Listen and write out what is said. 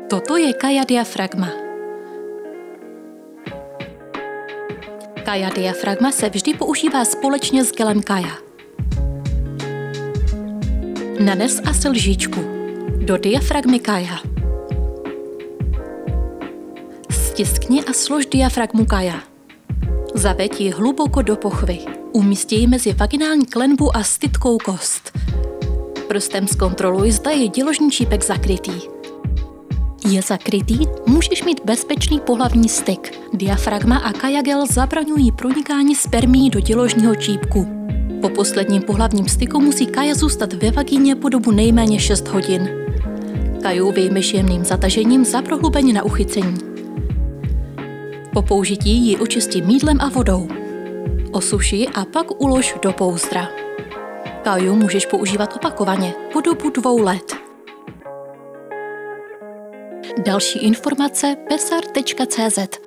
Toto je Kaja diafragma. Kaja diafragma se vždy používá společně s gelem Kaja. Nanes asi lžičku do diafragmy Kaja. Stiskni a slož diafragmu Kaja. Zaveď ji hluboko do pochvy. Umístěj ji mezi vaginální klenbu a stytkou kost. Prstem zkontroluj, zda je děložní čípek zakrytý. Je zakrytý, můžeš mít bezpečný pohlavní styk. Diafragma a Kaja gel zabraňují pronikání spermií do děložního čípku. Po posledním pohlavním styku musí Kaja zůstat ve vagíně po dobu nejméně 6 hodin. Kaju vyjmeš jemným zatažením za prohlubeně na uchycení. Po použití ji očistí mýdlem a vodou. Osuši ji a pak ulož do pouzdra. Kaju můžeš používat opakovaně po dobu 2 let. Další informace pesar.cz